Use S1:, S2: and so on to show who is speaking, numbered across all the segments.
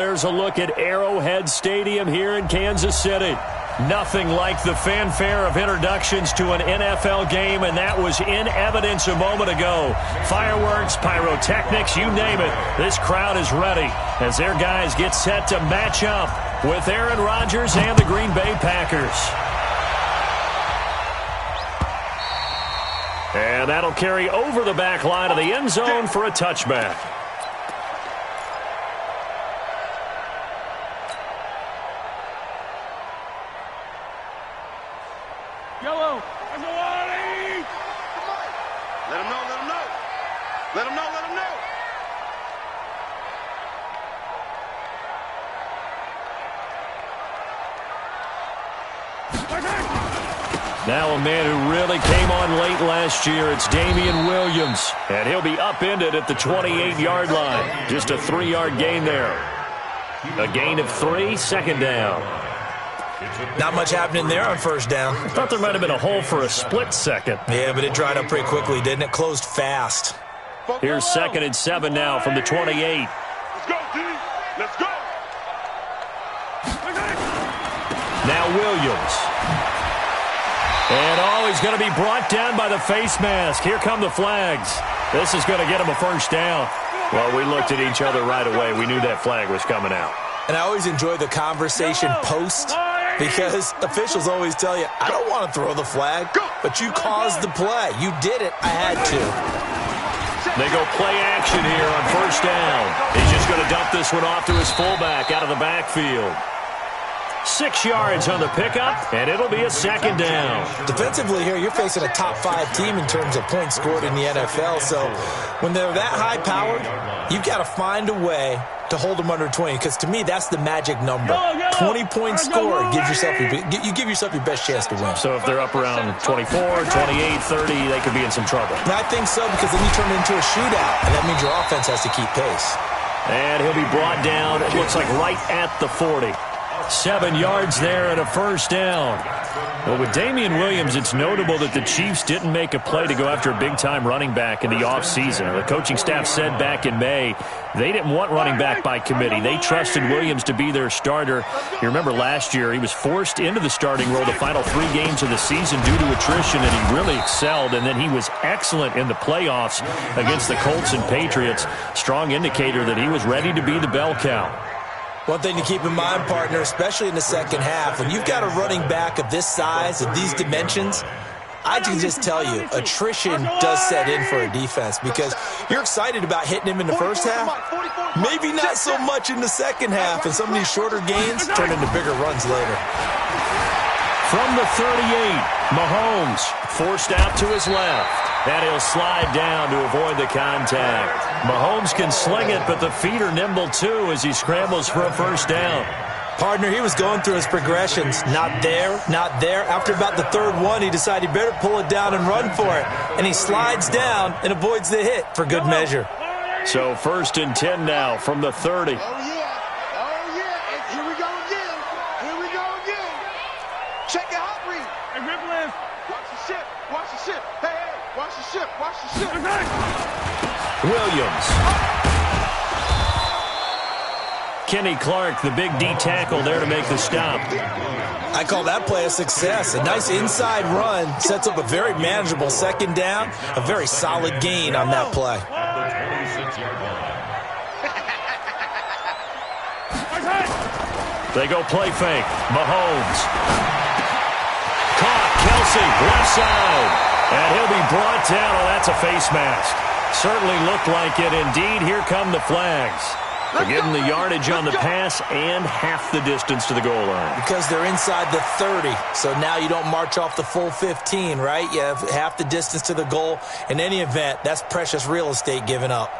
S1: There's a look at Arrowhead Stadium here in Kansas City. Nothing like the fanfare of introductions to an NFL game, and that was in evidence a moment ago. Fireworks, pyrotechnics, you name it. This crowd is ready as their guys get set to match up with Aaron Rodgers and the Green Bay Packers. And that'll carry over the back line of the end zone for a touchback.
S2: Yellow.
S3: Let him know, let him know. Let him know, let him know.
S1: Now a man who really came on late last year, it's Damian Williams. And he'll be upended at the 28-yard line. Just a 3-yard gain there. A gain of 3, second down.
S4: Not much happening there on first down.
S1: I thought there might have been a hole for a split second.
S4: Yeah, but it dried up pretty quickly, didn't it? Closed fast.
S1: Here's 2nd and 7 now from the 28.
S3: Let's go, D. Let's go.
S1: Now Williams. And, he's going to be brought down by the face mask. Here come the flags. This is going to get him a first down. Well, we looked at each other right away. We knew that flag was coming out.
S4: And I always enjoy the conversation post because officials always tell you, I don't want to throw the flag, but you caused the play. You did it. I had to.
S1: They go play action here on first down. He's just going to dump this one off to his fullback out of the backfield. 6 yards on the pickup, and it'll be a second down.
S4: Defensively here, you're facing a top-5 team in terms of points scored in the NFL, so when they're that high-powered, you've got to find a way to hold them under 20, because to me, that's the magic number. 20-point score gives yourself you give yourself your best chance to win.
S1: So if they're up around 24, 28, 30, they could be in some trouble.
S4: And I think so, because then you turn it into a shootout, and that means your offense has to keep pace.
S1: And he'll be brought down, it looks like right at the 40. 7 yards there and a first down. Well, with Damian Williams, it's notable that the Chiefs didn't make a play to go after a big-time running back in the offseason. The coaching staff said back in May they didn't want running back by committee. They trusted Williams to be their starter. You remember last year he was forced into the starting role the final 3 games of the season due to attrition, and he really excelled. And then he was excellent in the playoffs against the Colts and Patriots. Strong indicator that he was ready to be the bell cow.
S4: One thing to keep in mind, partner, especially in the second half, when you've got a running back of this size, of these dimensions, I can just tell you, attrition does set in for a defense because you're excited about hitting him in the first half, maybe not so much in the second half, and some of these shorter gains turn into bigger runs later.
S1: From the 38, Mahomes forced out to his left. And he'll slide down to avoid the contact. Mahomes can sling it, but the feet are nimble too as he scrambles for a first down.
S4: Partner, he was going through his progressions. Not there, not there. After about the third one, he decided he better pull it down and run for it. And he slides down and avoids the hit for good measure.
S1: So 1st and 10 now from the 30.
S3: Oh, yeah. And here we go again. Here we go again. Check it out, Reed.
S2: Hey, Ripley.
S3: Watch the ship. Watch the ship. Hey. Watch the ship. Watch the ship.
S1: Williams. Kenny Clark, the big D tackle there to make the stop.
S4: I call that play a success. A nice inside run sets up a very manageable second down. A very solid gain on that play.
S1: They go play fake. Mahomes. Caught. Kelsey, left side. And he'll be brought down. Oh, that's a face mask. Certainly looked like it. Indeed, here come the flags. They're giving the yardage on the pass and half the distance to the goal line.
S4: Because they're inside the 30. So now you don't march off the full 15, right? You have half the distance to the goal. In any event, that's precious real estate given up.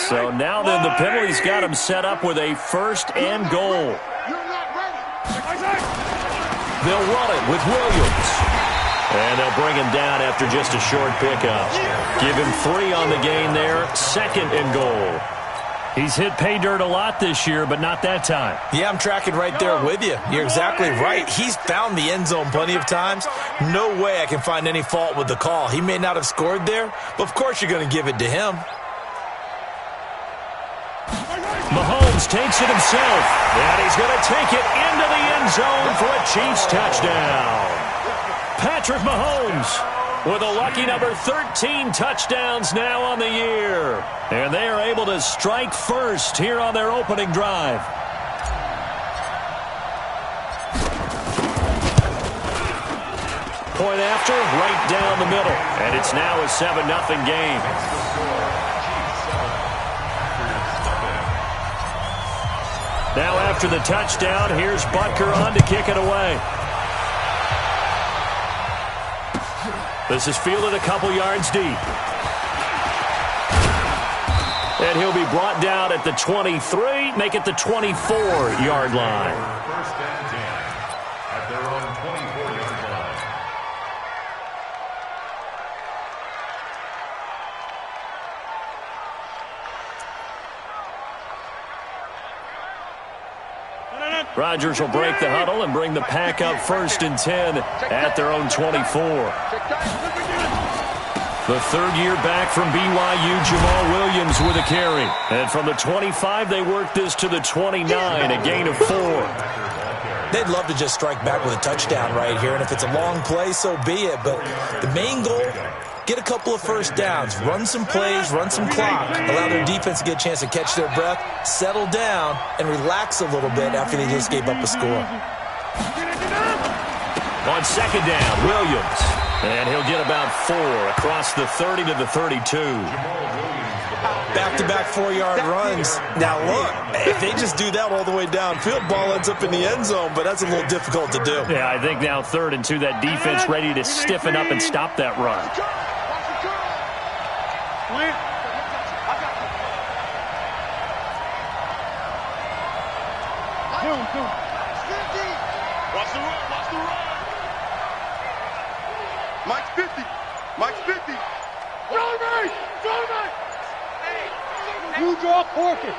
S1: So now then the penalty's got him set up with a 1st and goal.
S3: You're not ready.
S1: They'll run it with Williams. And they'll bring him down after just a short pickup. Give him 3 on the gain there. 2nd and goal. He's hit pay dirt a lot this year, but not that time.
S4: Yeah, I'm tracking right there with you. You're exactly right. He's found the end zone plenty of times. No way I can find any fault with the call. He may not have scored there, but of course you're going to give it to him.
S1: Mahomes Williams takes it himself, and he's going to take it into the end zone for a Chiefs touchdown. Patrick Mahomes with a lucky number 13 touchdowns now on the year. And they are able to strike first here on their opening drive. Point after, right down the middle. And it's now a 7-0 game. Now after the touchdown, here's Butker on to kick it away. This is fielded a couple yards deep. And he'll be brought down at the 23, make it the 24-yard line.
S5: First and 10 at their own 24-yard line.
S1: Rodgers will break the huddle and bring the pack up first and 10 at their own 24. The third-year back from BYU, Jamal Williams with a carry. And from the 25, they work this to the 29, a gain of 4.
S4: They'd love to just strike back with a touchdown right here, and if it's a long play, so be it. But the main goal, get a couple of first downs, run some plays, run some clock, allow their defense to get a chance to catch their breath, settle down, and relax a little bit after they just gave up a score.
S1: On second down, Williams. And he'll get about 4 across the 30 to the 32.
S4: Back-to-back 4-yard runs. Now, look, if they just do that all the way downfield, ball ends up in the end zone, but that's a little difficult to do.
S1: Yeah, I think now 3rd and 2, that defense ready to stiffen up and stop that run.
S3: Watch the run. Mike's 50. Mike's 50.
S2: You draw Corkins.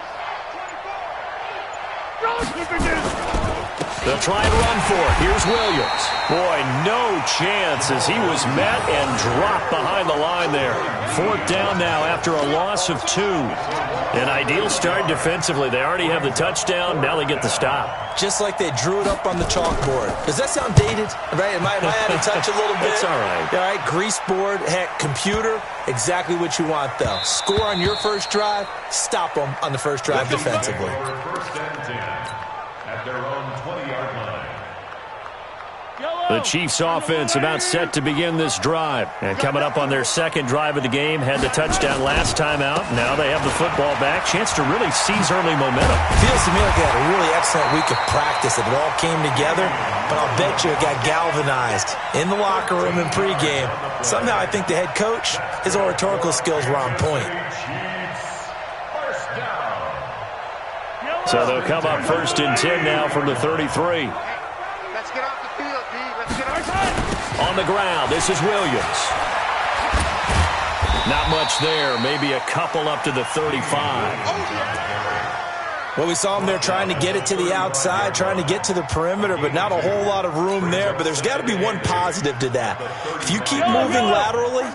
S1: They'll try and run for it. Here's Williams. Boy, no chance as he was met and dropped behind the line there. 4th down now after a loss of 2. An ideal start defensively. They already have the touchdown. Now they get the stop.
S4: Just like they drew it up on the chalkboard. Does that sound dated? Right? Am I out of touch a little bit?
S1: It's all right.
S4: All right, grease board, heck, computer, exactly what you want, though. Score on your first drive, stop them on the first drive defensively.
S5: First and 10 at their own 20-yard line.
S1: The Chiefs offense about set to begin this drive. And coming up on their second drive of the game, had the touchdown last time out. Now they have the football back. Chance to really seize early momentum.
S4: Feels to me like they had a really excellent week of practice. It all came together, but I'll bet you it got galvanized in the locker room in pregame. Somehow I think the head coach, his oratorical skills were on point.
S1: So they'll come up 1st and 10 now from the 33.
S3: Let's get off the field, D. Let's get off.
S1: On the ground, this is Williams. Not much there. Maybe a couple up to the 35.
S4: Well, we saw him there trying to get it to the outside, trying to get to the perimeter, but not a whole lot of room there. But there's got to be one positive to that. If you keep moving laterally,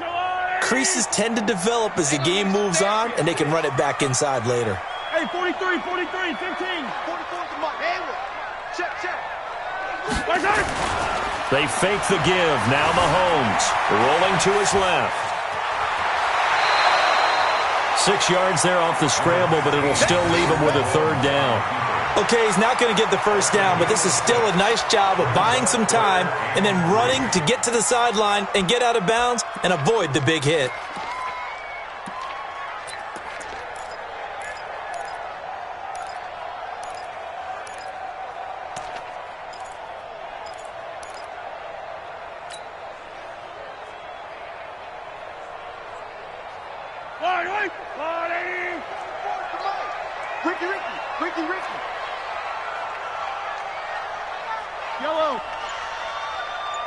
S4: creases tend to develop as the game moves on, and they can run it back inside later.
S2: Hey, 43, 15.
S3: 44 to Mike. Check.
S1: They fake the give. Now Mahomes rolling to his left. 6 yards there off the scramble, but it'll still leave him with a 3rd down.
S4: Okay, he's not going to get the first down, but this is still a nice job of buying some time and then running to get to the sideline and get out of bounds and avoid the big hit.
S3: Ricky.
S2: Yellow.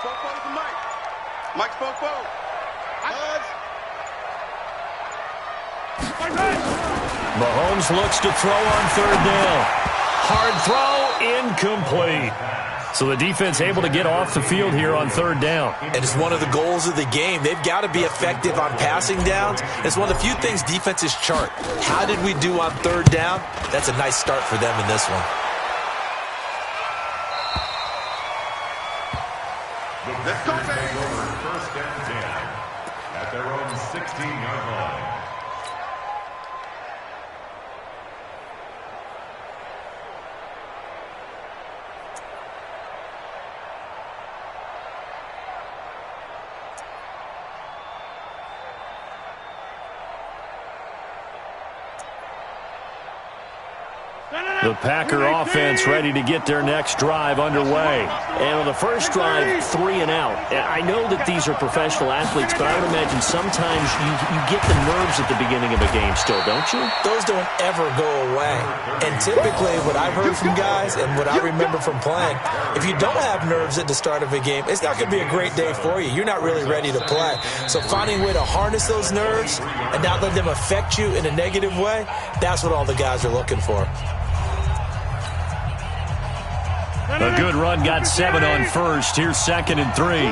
S3: Fofo to Mike. Mike's Fofo.
S1: Mahomes looks to throw on 3rd down. Hard throw, incomplete. So the defense able to get off the field here on third down.
S4: And it's one of the goals of the game. They've got to be effective on passing downs. It's one of the few things defenses chart. How did we do on third down? That's a nice start for them in this one.
S5: Let's go, baby. First and 10 at their own 16-yard line.
S1: The Packer offense ready to get their next drive underway.
S6: And on the first drive, 3 and out. I know that these are professional athletes, but I would imagine sometimes you get the nerves at the beginning of a game still, don't you?
S4: Those don't ever go away. And typically what I've heard from guys and what I remember from playing, if you don't have nerves at the start of a game, it's not going to be a great day for you. You're not really ready to play. So finding a way to harness those nerves and not let them affect you in a negative way, that's what all the guys are looking for.
S1: A good run got 7 on first. Here's 2nd and 3.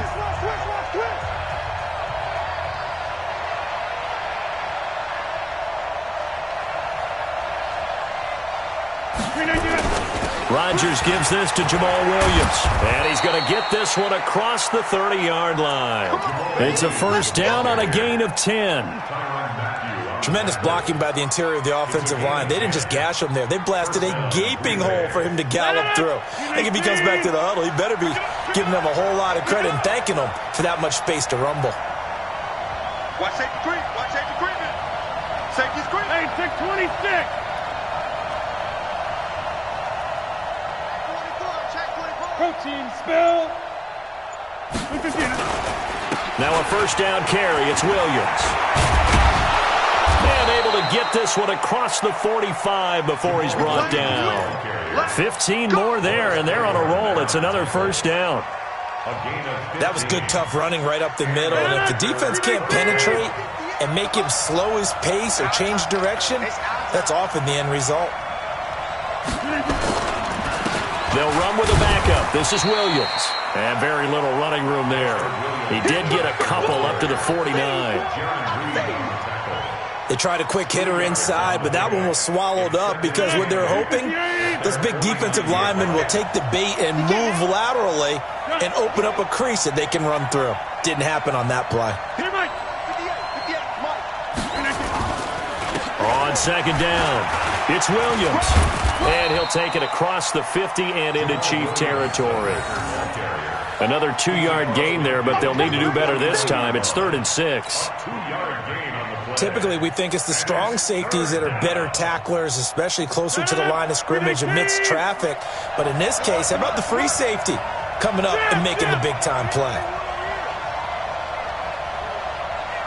S1: Rodgers gives this to Jamal Williams. And he's going to get this one across the 30-yard line. It's a first down on a gain of 10.
S4: Tremendous blocking by the interior of the offensive line. They didn't just gash him there. They blasted a gaping hole for him to gallop through. I think if he comes back to the huddle, he better be giving them a whole lot of credit and thanking them for that much space to rumble.
S3: Watch safety creep. Watch safety creeping. Safety's creeping.
S2: Hey, 626.
S3: 24. Check 24.
S2: Protein spill.
S1: Now a first down carry. It's Williams. And able to get this one across the 45 before he's brought down. 15 more there, and they're on a roll. It's another first down.
S4: That was good, tough running right up the middle. And if the defense can't penetrate and make him slow his pace or change direction, that's often the end result.
S1: They'll run with a backup. This is Williams. And very little running room there. He did get a couple up to the 49.
S4: They tried a quick hitter inside, but that one was swallowed up because what they're hoping, this big defensive lineman will take the bait and move laterally and open up a crease that they can run through. Didn't happen on that play.
S1: On second down, it's Williams. And he'll take it across the 50 and into Chief territory. Another 2-yard gain there, but they'll need to do better this time. It's 3rd and 6.
S4: Typically, we think it's the strong safeties that are better tacklers, especially closer to the line of scrimmage amidst traffic. But in this case, how about the free safety coming up and making the big-time play?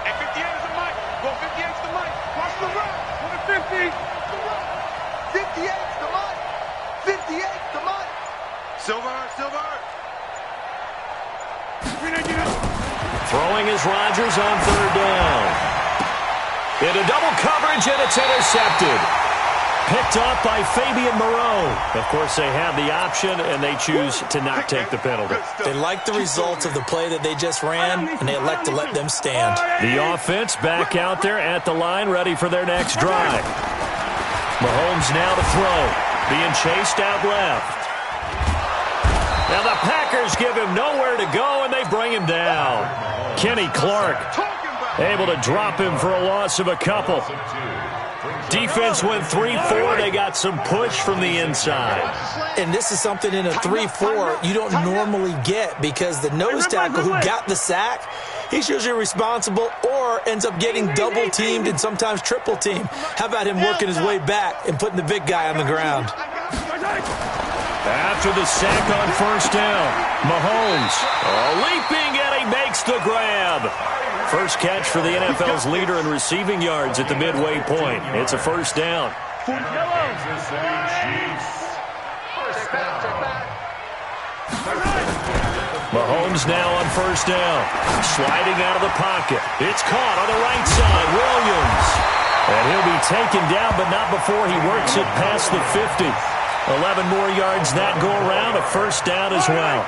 S3: Hey, 58 is the mic. Go 58 is the mic. Watch the run. Go to 50. 58 is the mic. 58 is the mic. Silver.
S1: Throwing is Rodgers on 3rd down. Into double coverage, and it's intercepted. Picked off by Fabian Moreau. Of course, they have the option, and they choose to not take the penalty.
S4: They like the results of the play that they just ran, and they elect to let them stand.
S1: The offense back out there at the line, ready for their next drive. Mahomes now to throw. Being chased out left. Now the Packers give him nowhere to go, and they bring him down. Kenny Clark able to drop him for a loss of a couple. Defense went 3-4. They got some push from the inside.
S4: And this is something in a 3-4 you don't normally get because the nose tackle who got the sack, he's usually responsible or ends up getting double-teamed and sometimes triple-teamed. How about him working his way back and putting the big guy on the ground?
S1: After the sack on first down, Mahomes leaping, and he makes the grab. First catch for the NFL's leader in receiving yards at the midway point. It's a first down. Mahomes now on first down. Sliding out of the pocket. It's caught on the right side. Williams. And he'll be taken down, but not before he works it past the 50. 11 more yards that go around, a first down as well.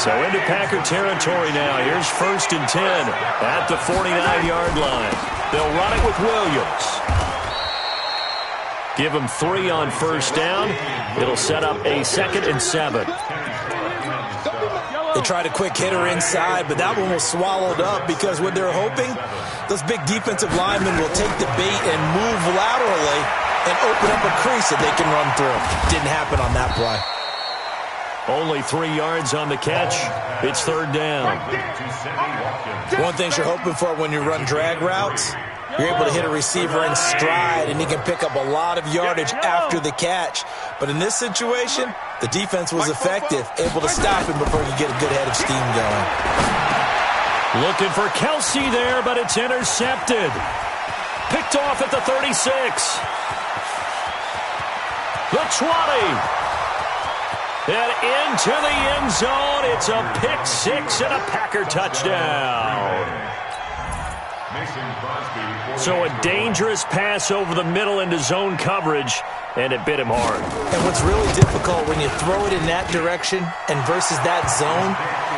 S1: So into Packer territory now. Here's 1st and 10 at the 49-yard line. They'll run it with Williams. Give him 3 on first down. It'll set up a 2nd and 7.
S4: They tried a quick hitter inside, but that one was swallowed up because what they're hoping, those big defensive linemen will take the bait and move laterally and open up a crease that they can run through. Didn't happen on that play.
S1: Only 3 yards on the catch. It's 3rd down.
S4: One thing you're hoping for when you run drag routes, you're able to hit a receiver in stride, and he can pick up a lot of yardage after the catch. But in this situation, the defense was effective, able to stop him before you get a good head of steam going.
S1: Looking for Kelsey there, but it's intercepted. Picked off at the 36. The 20. And into the end zone. It's a pick 6 and a Packer touchdown. So a dangerous pass over the middle into zone coverage, and it bit him hard.
S4: And what's really difficult when you throw it in that direction and versus that zone,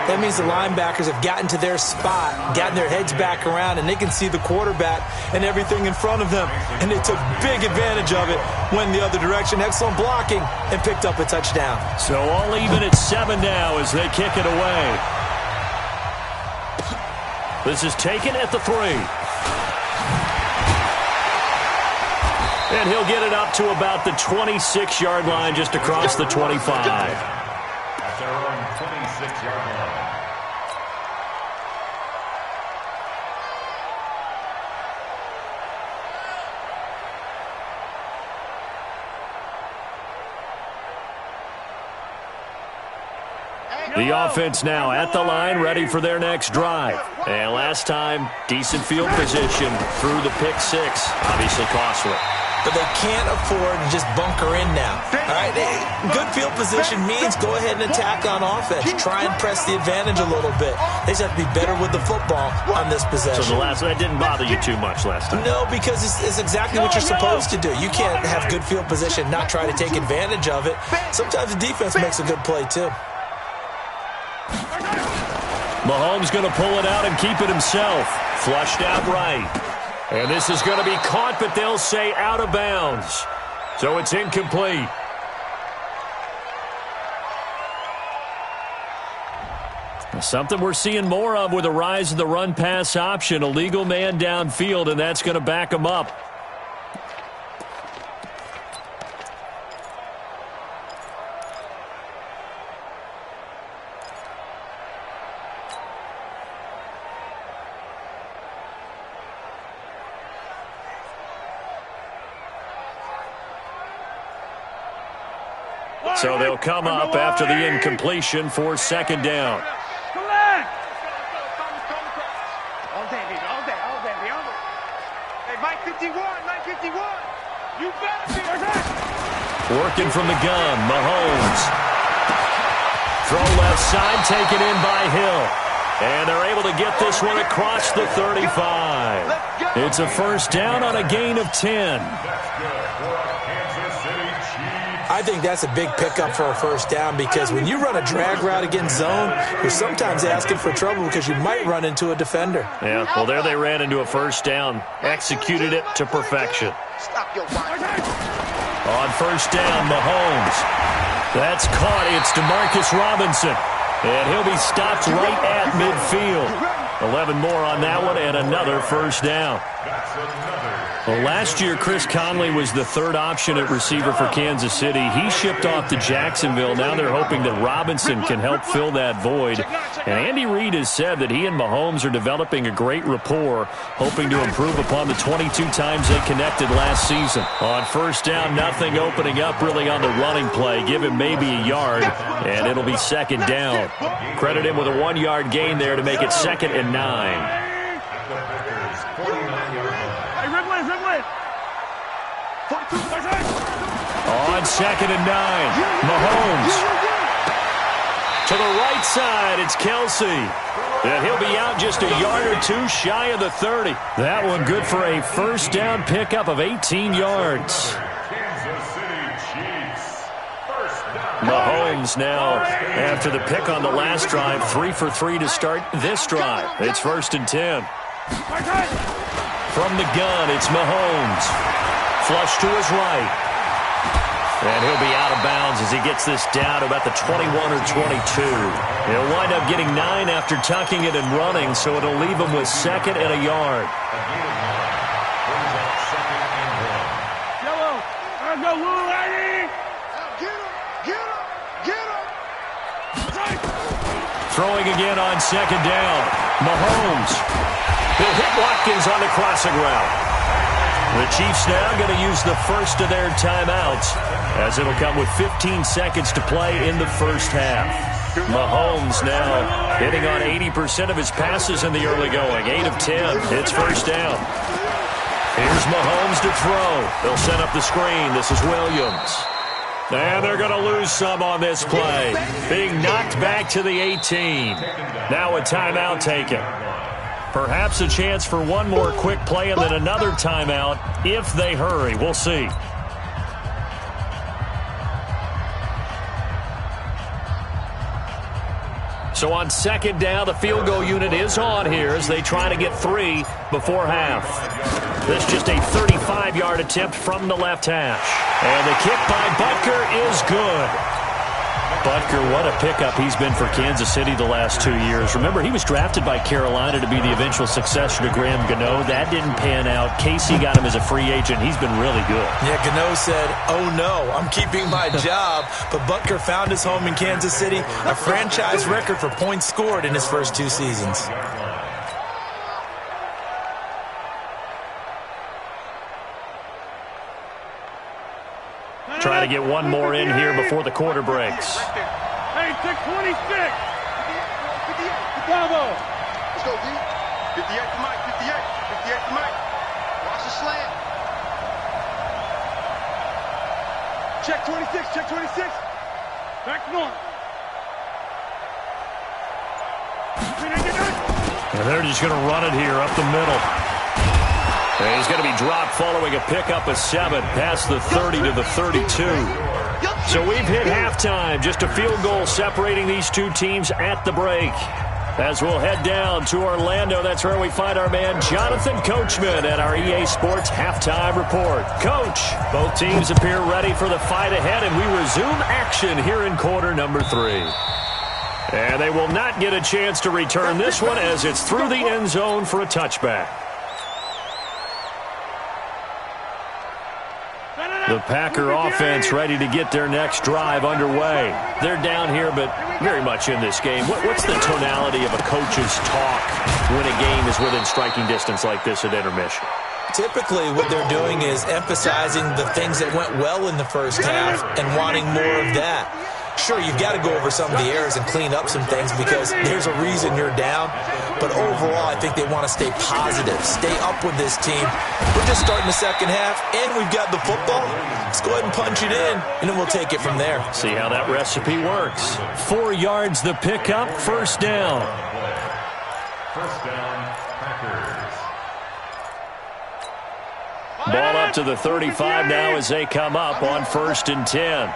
S4: that means the linebackers have gotten to their spot, gotten their heads back around, and they can see the quarterback and everything in front of them. And they took big advantage of it, went the other direction, excellent blocking, and picked up a touchdown. So
S1: all even at 7 now as they kick it away. This is taken at the 3. And he'll get it up to about the 26-yard line, just across the 25.
S5: At their own 26-yard line.
S1: The offense now at the line, ready for their next drive. And last time, decent field position through the pick 6. Obviously costly.
S4: But they can't afford to just bunker in now. All right, good field position means go ahead and attack on offense. Try and press the advantage a little bit. They just have to be better with the football on this possession.
S1: So that didn't bother you too much last time?
S4: No, because it's exactly what you're supposed to do. You can't have good field position, not try to take advantage of it. Sometimes the defense makes a good play too.
S1: Mahomes going to pull it out and keep it himself. Flushed out right. And this is going to be caught, but they'll say out of bounds. So it's incomplete. Something we're seeing more of with the rise of the run-pass option. A legal man downfield, and that's going to back him up. So they'll come up after the incompletion for 2nd down.
S3: All day. Hey, Mike 51. You better be
S1: Working from the gun, Mahomes. Throw left side, taken in by Hill. And they're able to get this one across the 35. It's a first down on a gain of 10.
S4: I think that's a big pickup for a first down because when you run a drag route against zone, you're sometimes asking for trouble because you might run into a defender.
S1: Yeah, well, there they ran into a first down. Executed it to perfection. On first down, Mahomes. That's caught. It's DeMarcus Robinson. And he'll be stopped right at midfield. 11 more on that one and another first down. Well, last year, Chris Conley was the 3rd option at receiver for Kansas City. He shipped off to Jacksonville. Now they're hoping that Robinson can help fill that void. And Andy Reid has said that he and Mahomes are developing a great rapport, hoping to improve upon the 22 times they connected last season. On first down, nothing opening up really on the running play. Give him maybe a yard, and it'll be 2nd down. Credit him with a 1-yard gain there to make it 2nd and 9. On 2nd and 9, Mahomes. To the right side, it's Kelsey. And he'll be out just a yard or 2 shy of the 30. That one good for a first down pickup of 18 yards. Mahomes now, after the pick on the last drive, 3 for 3 to start this drive. It's 1st and 10. From the gun, it's Mahomes. Flush to his right. And he'll be out of bounds as he gets this down to about the 21 or 22. He'll wind up getting 9 after tucking it and running, so it'll leave him with 2nd and a yard.
S2: Yellow. Let's go, Lou, lady.
S3: Get him.
S1: Throwing again on 2nd down. Mahomes. He'll hit Watkins on the crossing route. The Chiefs now going to use the first of their timeouts, as it'll come with 15 seconds to play in the first half. Mahomes now hitting on 80% of his passes in the early going. 8 of 10. It's 1st down. Here's Mahomes to throw. They'll set up the screen. This is Williams. And they're going to lose some on this play. Being knocked back to the 18. Now a timeout taken. Perhaps a chance for one more quick play and then another timeout if they hurry. We'll see. So on 2nd down, the field goal unit is on here as they try to get 3 before half. This just a 35-yard attempt from the left hash. And the kick by Butker is good. Butker, what a pickup he's been for Kansas City the last 2 years. Remember, he was drafted by Carolina to be the eventual successor to Graham Gano. That didn't pan out. Casey got him as a free agent. He's been really good.
S4: Yeah, Gano said, oh no, I'm keeping my job. But Butker found his home in Kansas City, a franchise record for points scored in his first 2 seasons.
S1: Trying to get one more in here before the quarter breaks.
S2: Hey, 626. Bravo.
S3: Let's go, D. 58 to Mike, 58. 58 to Mike. Watch the slant. Check 26, check 26.
S2: Back north.
S1: And they're just going to run it here up the middle. And he's going to be dropped following a pickup of 7 past the 30 to the 32. So we've hit halftime. Just a field goal separating these two teams at the break. As we'll head down to Orlando, that's where we find our man Jonathan Coachman at our EA Sports Halftime Report. Coach, both teams appear ready for the fight ahead, and we resume action here in quarter number 3. And they will not get a chance to return this one as it's through the end zone for a touchback. The Packer offense ready to get their next drive underway. They're down here, but very much in this game. What's the tonality of a coach's talk when a game is within striking distance like this at intermission?
S4: Typically, what they're doing is emphasizing the things that went well in the first half and wanting more of that. Sure, you've got to go over some of the errors and clean up some things because there's a reason you're down. But overall, I think they want to stay positive, stay up with this team. We're just starting the second half, and we've got the football. Let's go ahead and punch it in, and then we'll take it from there.
S1: See how that recipe works. 4 yards the pickup, 1st down.
S5: 1st down, Packers.
S1: Ball up to the 35 now as they come up on 1st and 10.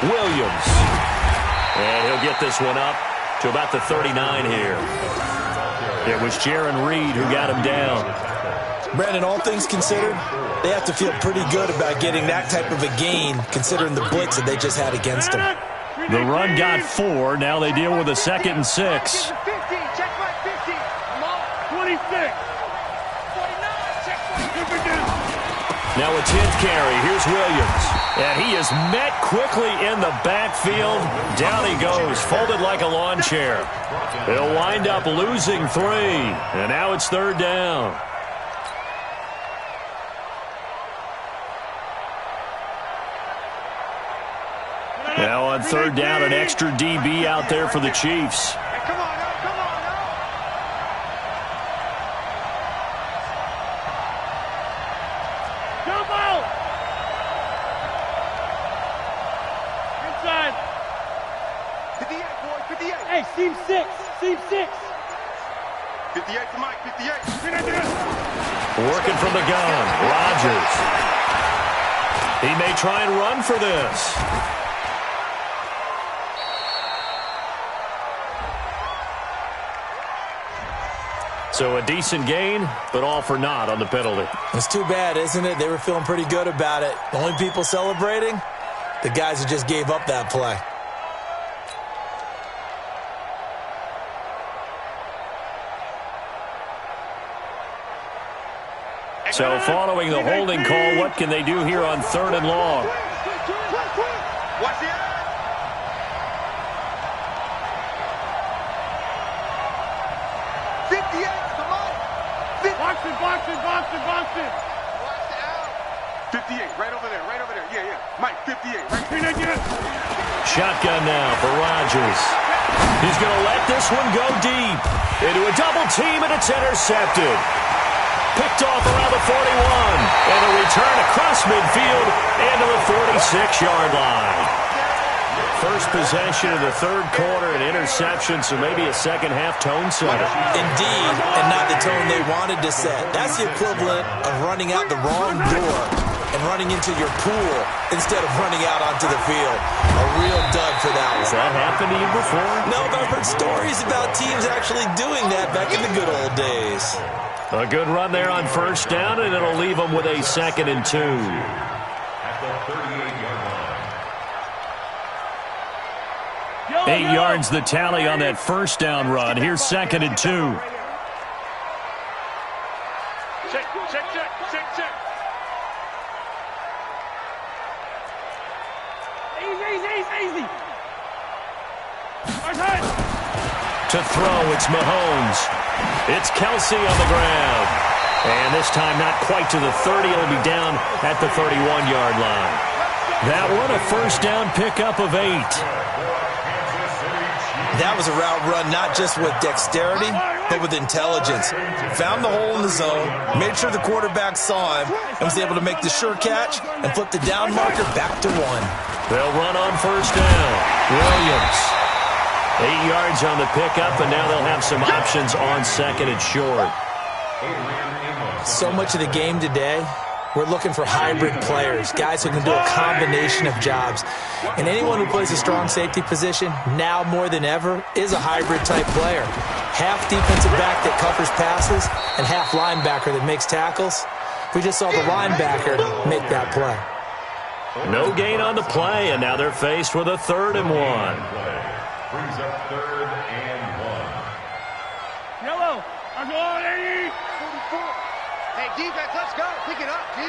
S1: Williams. And he'll get this one up to about the 39 here. It was Jaron Reed who got him down.
S4: Brandon, all things considered, they have to feel pretty good about getting that type of a gain considering the blitz that they just had against them.
S1: The run got 4. Now they deal with a 2nd and 6.
S2: 26.
S1: Now a 10th carry. Here's Williams. And he is met quickly in the backfield. Down he goes, folded like a lawn chair. He'll wind up losing 3. And now it's 3rd down. Now on 3rd down, an extra DB out there for the Chiefs.
S3: Come on, come on,
S2: Jump out. Inside.
S3: 58, boy, 58.
S2: Hey, seam 6. Seam 6.
S3: 58 to Mike, 58.
S1: Working from the gun. Rodgers. He may try and run for this. So a decent gain, but all for naught on the penalty.
S4: It's too bad, isn't it? They were feeling pretty good about it. The only people celebrating, the guys who just gave up that play.
S1: So following the holding call, what can they do here on 3rd and long?
S3: Watch the eye.
S2: Box it.
S3: Watch the out. 58, right over there. Yeah. Mike, 58, right there.
S1: Shotgun now for Rodgers. He's going to let this one go deep. Into a double team, and it's intercepted. Picked off around the 41. And a return across midfield into the 46-yard line. First possession of the 3rd quarter, an interception, so maybe a second-half tone setter.
S4: Indeed, and not the tone they wanted to set. That's the equivalent of running out the wrong door and running into your pool instead of running out onto the field. A real dud for that one.
S1: Has that happened to you before?
S4: No, but I've heard stories about teams actually doing that back in the good old days.
S1: A good run there on 1st down, and it'll leave them with a 2nd and 2.
S5: At the 38-yard line.
S1: 8 yards the tally on that 1st down run. Here's 2nd and 2.
S2: Check. Easy.
S1: To throw, it's Mahomes. It's Kelsey on the ground. And this time not quite to the 30. It'll be down at the 31-yard line. That one a 1st down pickup of 8.
S4: That was a route run not just with dexterity, but with intelligence. Found the hole in the zone, made sure the quarterback saw him, and was able to make the sure catch and flip the down marker back to 1.
S1: They'll run on 1st down. Williams. 8 yards on the pickup, and now they'll have some options on 2nd and short.
S4: So much of the game today, we're looking for hybrid players, guys who can do a combination of jobs. And anyone who plays a strong safety position, now more than ever, is a hybrid-type player. Half defensive back that covers passes and half linebacker that makes tackles. We just saw the linebacker make that play.
S1: No gain on the play, and now they're faced with a 3rd and 1.
S5: Brings up 3rd and 1.
S2: Yellow. I'm going 80.
S3: 44. Hey, defense, let's go. Pick it up, G.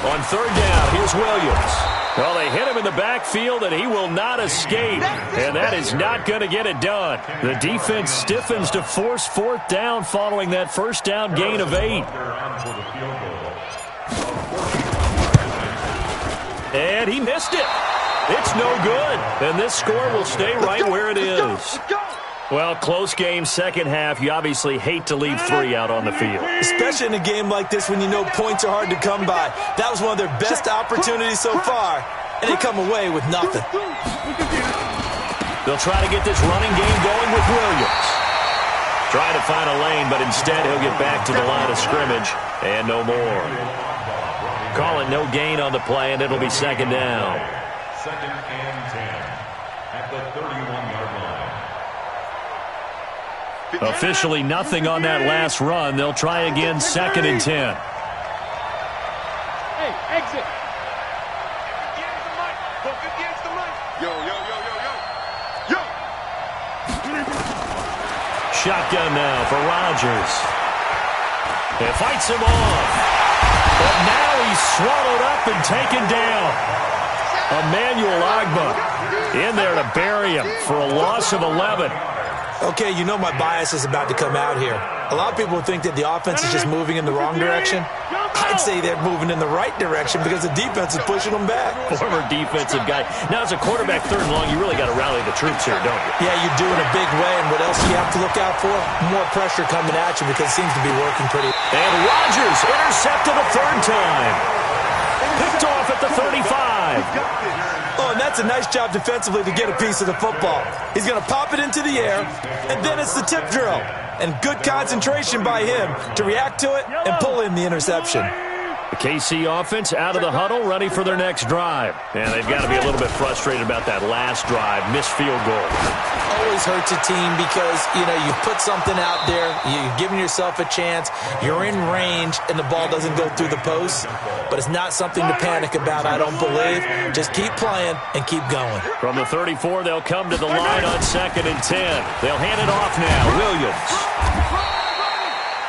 S1: On 3rd down, here's Williams. Well, they hit him in the backfield, and he will not escape. And that is not going to get it done. The defense stiffens to force 4th down following that 1st down gain of 8. And he missed it. It's no good. And this score will stay right where it is. Well, close game, 2nd half. You obviously hate to leave 3 out on the field.
S4: Especially in a game like this when you know points are hard to come by. That was one of their best opportunities so far, and they come away with nothing.
S1: They'll try to get this running game going with Williams. Try to find a lane, but instead he'll get back to the line of scrimmage, and no more. Call it no gain on the play, and it'll be 2nd down.
S5: 2nd and 10 at the 31-yard line.
S1: Officially nothing on that last run. They'll try again, 2nd and 10.
S2: Hey, exit.
S3: 58's the mic. Go 58's the mic. Yo.
S1: Shotgun now for Rodgers. It fights him off. But now he's swallowed up and taken down. Emmanuel Agba in there to bury him for a loss of 11.
S4: Okay, you know my bias is about to come out here. A lot of people think that the offense is just moving in the wrong direction. I'd say they're moving in the right direction because the defense is pushing them back.
S1: Former defensive guy. Now, as a quarterback 3rd and long, you really got to rally the troops here, don't you?
S4: Yeah, you do in a big way, and what else do you have to look out for? More pressure coming at you because it seems to be working pretty.
S1: And Rodgers intercepted a 3rd time. Picked off at the 35.
S4: Oh, and that's a nice job defensively to get a piece of the football. He's going to pop it into the air, and then it's the tip drill. And good concentration by him to react to it and pull in the interception.
S1: The KC offense out of the huddle, ready for their next drive. And they've got to be a little bit frustrated about that last drive, missed field goal.
S4: Always hurts a team because, you put something out there, you're giving yourself a chance, you're in range, and the ball doesn't go through the post. But it's not something to panic about, I don't believe. Just keep playing and keep going.
S1: From the 34, they'll come to the line on 2nd and 10. They'll hand it off now. Williams.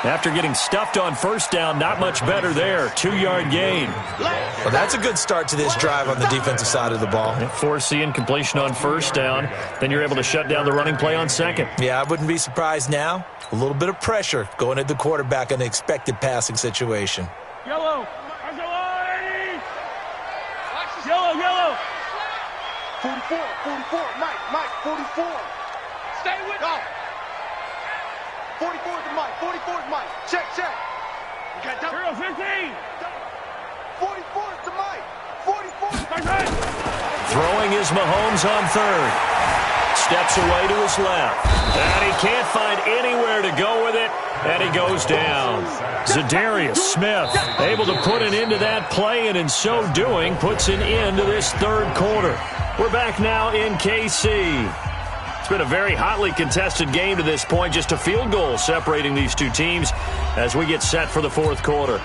S1: After getting stuffed on first down, not much better there. 2-yard gain.
S4: Well, that's a good start to this drive on the defensive side of the ball.
S1: Force the incompletion on first down. Then you're able to shut down the running play on second.
S4: Yeah, I wouldn't be surprised now. A little bit of pressure going at the quarterback in an expected passing situation.
S2: Yellow. Yellow.
S3: 44, Mike, 44. Stay with me. 44 is Mike, 44 is Mike. Check. You got double.
S2: 15.
S3: 44 is Mike, 44 is
S2: Mike.
S1: Throwing is Mahomes on 3rd. Steps away to his left. And he can't find anywhere to go with it. And he goes down. Zadarius Smith able to put an end to that play, and in so doing, puts an end to this 3rd quarter. We're back now in KC. It's been a very hotly contested game to this point. Just a field goal separating these two teams as we get set for the 4th quarter.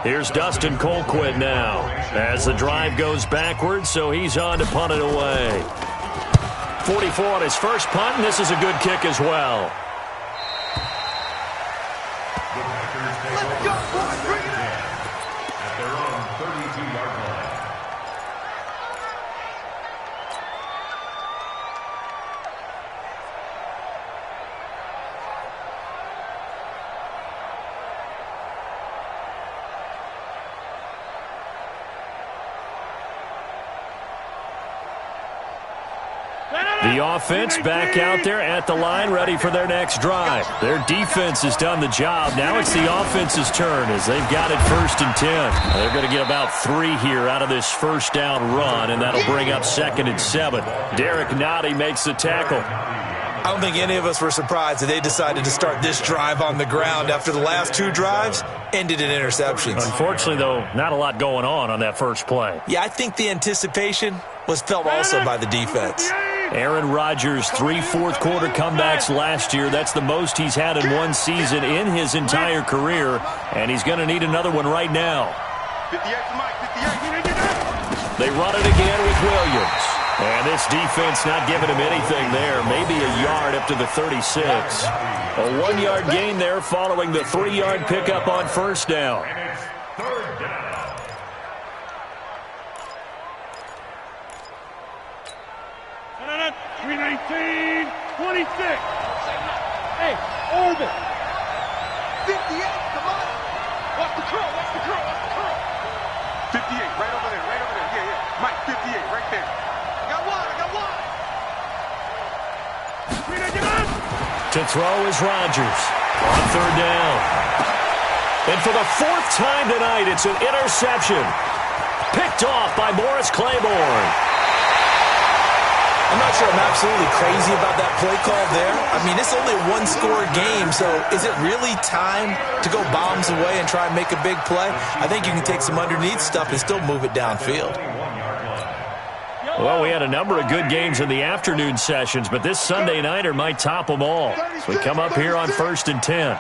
S1: Here's Dustin Colquitt now as the drive goes backwards, so he's on to punt it away. 44 on his first punt, and this is a good kick as well.
S3: Let's go, boys. Bring it in.
S5: At their own 32-yard line.
S1: The offense back out there at the line, ready for their next drive. Their defense has done the job. Now it's the offense's turn as they've got it 1st and 10. They're going to get about 3 here out of this first down run, and that'll bring up 2nd and 7. Derek Nottie makes the tackle.
S4: I don't think any of us were surprised that they decided to start this drive on the ground after the last 2 drives ended in interceptions.
S1: Unfortunately, though, not a lot going on that first play.
S4: Yeah, I think the anticipation was felt also by the defense.
S1: Aaron Rodgers, 3 fourth-quarter comebacks last year. That's the most he's had in one season in his entire career, and he's going to need another one right now.
S3: 58 to Mike, 58.
S1: They run it again with Williams. And this defense not giving him anything there. Maybe a yard up to the 36. A 1-yard gain there following the 3-yard pickup on first down.
S5: And it's 3rd down.
S2: 319, 26. Hey, Orbit.
S3: 58, come on. Watch the curl. 58, right over there. Yeah. Mike, 58, right there. I got one.
S1: To throw is Rodgers on 3rd down. And for the 4th time tonight, it's an interception. Picked off by Morris Claiborne.
S4: I'm not sure I'm absolutely crazy about that play call there. I mean, it's only a 1-score game, so is it really time to go bombs away and try and make a big play? I think you can take some underneath stuff and still move it downfield.
S1: Well, we had a number of good games in the afternoon sessions, but this Sunday nighter might top them all. So we come up here on 1st and 10.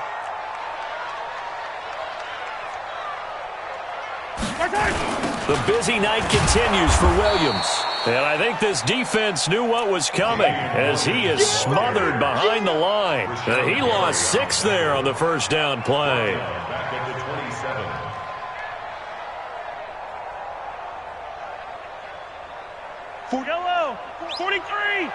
S1: The busy night continues for Williams. And I think this defense knew what was coming as he is smothered behind the line. He lost 6 there on the first down play.
S5: Back at the 27.
S2: Yellow, 43.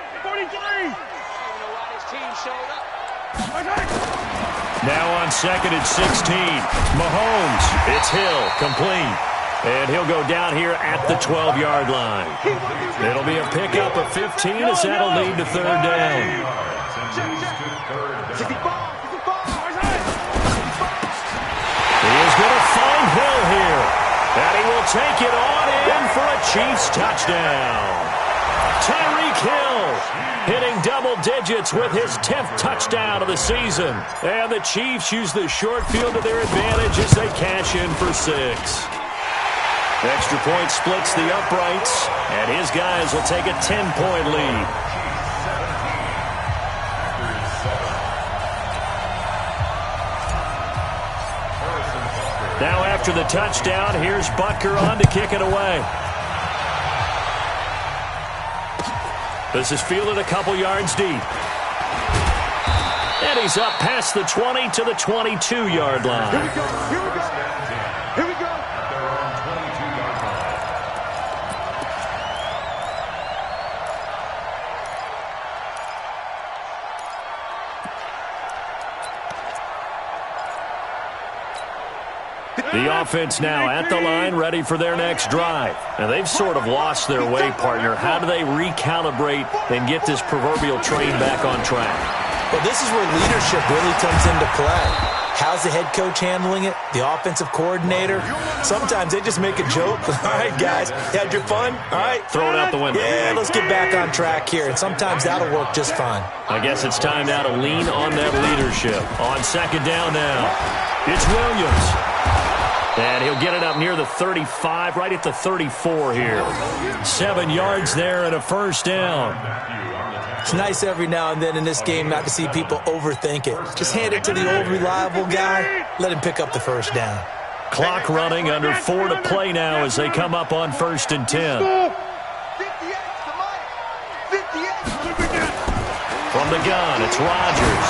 S1: Now on 2nd and 16. Mahomes, it's Hill, complete. And he'll go down here at the 12-yard line. It'll be a pickup of 15 as that'll lead to 3rd down. He is going to find Hill here. And he will take it on in for a Chiefs touchdown. Tyreek Hill hitting double digits with his 10th touchdown of the season. And the Chiefs use the short field to their advantage as they cash in for 6. Extra point splits the uprights, and his guys will take a 10-point lead. Now after the touchdown, here's Butker on to kick it away. This is fielded a couple yards deep. And he's up past the 20 to the 22-yard line.
S3: Here we go. Here we go. Here we go.
S1: The offense now at the line, ready for their next drive. And they've sort of lost their way, partner. How do they recalibrate and get this proverbial train back on track?
S4: Well, this is where leadership really comes into play. How's the head coach handling it? The offensive coordinator? Sometimes they just make a joke. All right, guys, you had your fun? All right.
S1: Throw it out the window.
S4: Yeah, let's get back on track here. And sometimes that'll work just fine.
S1: I guess it's time now to lean on that leadership. On second down now, it's Williams. And he'll get it up near the 35, right at the 34 here. 7 yards there and a first down.
S4: It's nice every now and then in this game not to see people overthink it. Just hand it to the old reliable guy. Let him pick up the first down.
S1: Clock running, under 4 to play now as they come up on 1st and 10.
S3: 58 to Mike. 58.
S1: From the gun, it's Rodgers.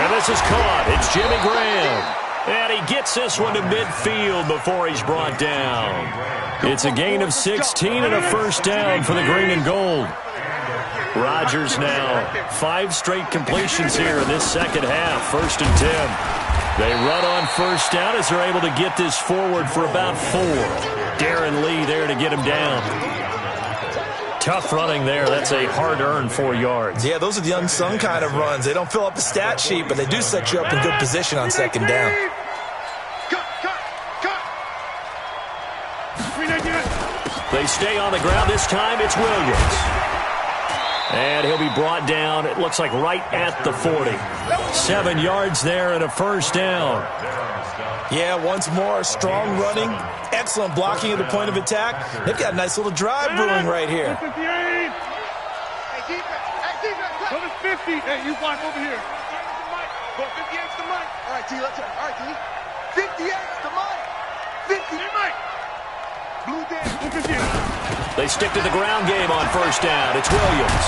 S1: And this is caught. It's Jimmy Graham. And he gets this one to midfield before he's brought down. It's a gain of 16 and a first down for the green and gold. Rodgers now 5 straight completions here in this second half, 1st and 10. They run on first down as they're able to get this forward for about 4. Darren Lee there to get him down. Tough running there. That's a hard-earned 4 yards.
S4: Yeah, those are the unsung kind of runs. They don't fill up the stat sheet, but they do set you up in good position on second down.
S1: They stay on the ground. This time it's Williams. And he'll be brought down, it looks like right at the 40. 7 yards there and a first down.
S4: Yeah, once more, strong running, excellent blocking at the point of attack. They've got a nice little drive brewing right here.
S2: 58. Hey, defense. Come to 50. Hey, you block over here.
S3: 58's the Mike. All right, T, let's go. All right, T. 58's the Mike. 50. Hey, Mike. Blue down.
S1: They stick to the ground game on first down. It's Williams.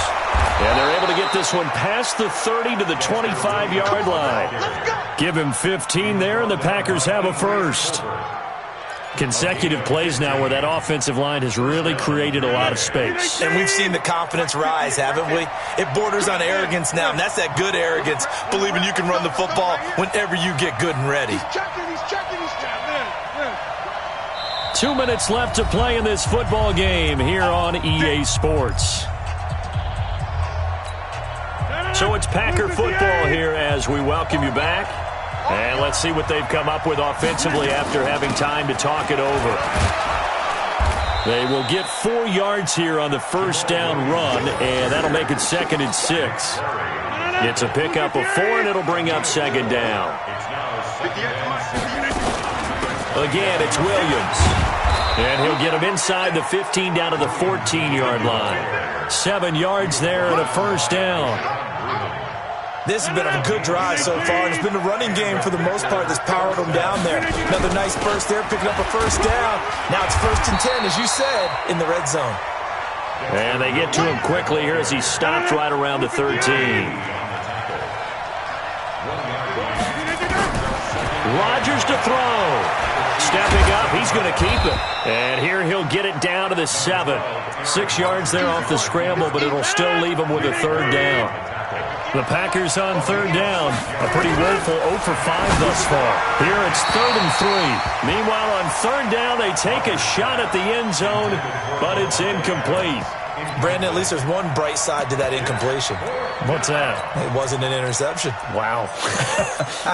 S1: And they're able to get this one past the 30 to the 25-yard line. Give him 15 there, and the Packers have a first. Consecutive plays now where that offensive line has really created a lot of space.
S4: And we've seen the confidence rise, haven't we? It borders on arrogance now, and that's that good arrogance, believing you can run the football whenever you get good and ready.
S3: He's checking.
S1: 2 minutes left to play in this football game here on EA Sports. So it's Packer football here as we welcome you back. And let's see what they've come up with offensively after having time to talk it over. They will get 4 yards here on the first down run, and that'll make it 2nd and 6. It's a pickup of 4, and it'll bring up 2nd down. Again, it's Williams. And he'll get him inside the 15 down to the 14-yard line. 7 yards there and a first down.
S4: This has been a good drive so far. It's been a running game for the most part that's powered them down there. Another nice burst there, picking up a first down. Now it's 1st and 10, as you said, in the red zone.
S1: And they get to him quickly here as he stopped right around the 13. Rodgers to throw. Stepping up, he's going to keep it. And here he'll get it down to the 7. 6 yards there off the scramble, but it'll still leave him with a 3rd down. The Packers on third down. A pretty woeful 0 for 5 thus far. Here it's 3rd and 3. Meanwhile, on third down, they take a shot at the end zone, but it's incomplete.
S4: Brandon, at least there's one bright side to that incompletion.
S1: What's that?
S4: It wasn't an interception.
S1: Wow.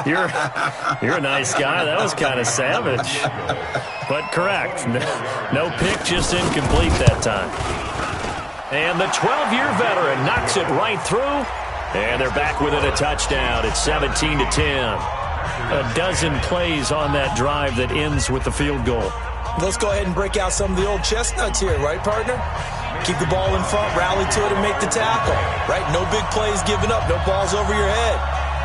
S1: You're a nice guy. That was kind of savage. But correct. No pick, just incomplete that time. And the 12-year veteran knocks it right through. And they're back within a touchdown. It's 17-10. A dozen plays on that drive that ends with the field goal.
S4: Let's go ahead and break out some of the old chestnuts here, right, partner? Keep the ball in front, rally to it, and make the tackle, right? No big plays given up, no balls over your head.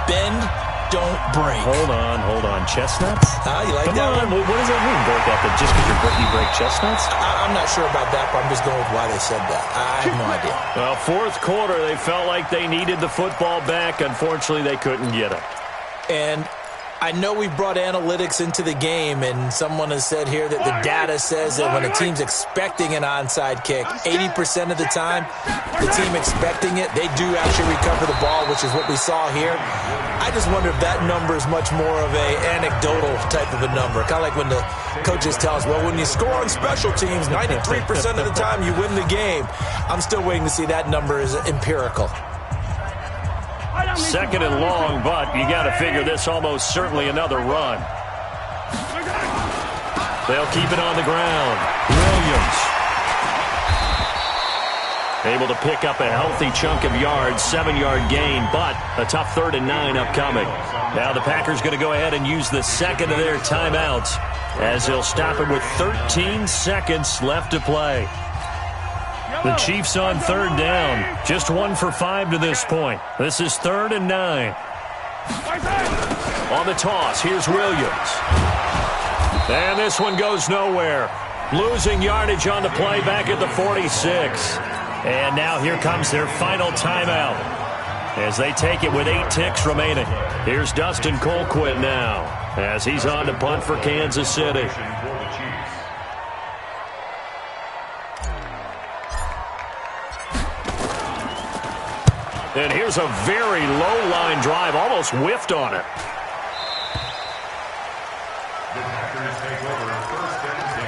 S4: Bend, don't break.
S1: Hold on. Chestnuts?
S4: You like that one?
S1: What does that mean, break up? Just because you break chestnuts?
S4: I'm not sure about that, but I'm just going with why they said that. I have no idea.
S1: Well, fourth quarter, they felt like they needed the football back. Unfortunately, they couldn't get it.
S4: And I know we brought analytics into the game, and someone has said here that the data says that when a team's expecting an onside kick, 80% of the time, the team expecting it, they do actually recover the ball, which is what we saw here. I just wonder if that number is much more of a anecdotal type of a number. Kind of like when the coaches tell us, well, when you score on special teams, 93% of the time you win the game. I'm still waiting to see that number is empirical.
S1: 2nd and long, but you got to figure this almost certainly another run. They'll keep it on the ground. Williams able to pick up a healthy chunk of yards, 7-yard gain, but a tough 3rd and 9 upcoming. Now the Packers going to go ahead and use the second of their timeouts as they'll stop it with 13 seconds left to play. The Chiefs on third down. Just 1 for 5 to this point. This is 3rd and 9. On the toss, here's Williams. And this one goes nowhere. Losing yardage on the play back at the 46. And now here comes their final timeout as they take it with 8 ticks remaining. Here's Dustin Colquitt now as he's on to punt for Kansas City. And here's a very low-line drive, almost whiffed on it.
S5: The Packers take over 1st and 10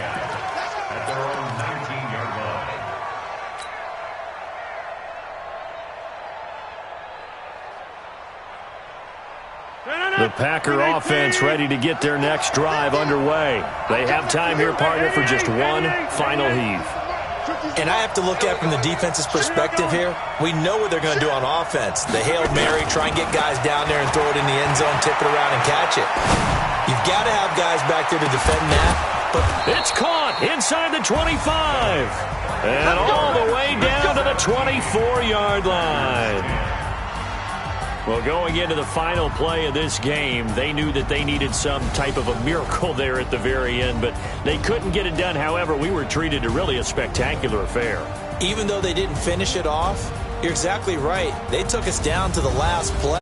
S5: at their own 19-yard line.
S1: The Packer offense ready to get their next drive underway. They have time here, partner, for just one final heave.
S4: And I have to look at it from the defense's perspective here. We know what they're going to do on offense. The Hail Mary, try and get guys down there and throw it in the end zone, tip it around and catch it. You've got to have guys back there to defend that. But
S1: it's caught inside the 25. And all the way down to the 24-yard line. Well, going into the final play of this game, they knew that they needed some type of a miracle there at the very end, but they couldn't get it done. However, we were treated to really a spectacular affair.
S4: Even though they didn't finish it off, you're exactly right. They took us down to the last play.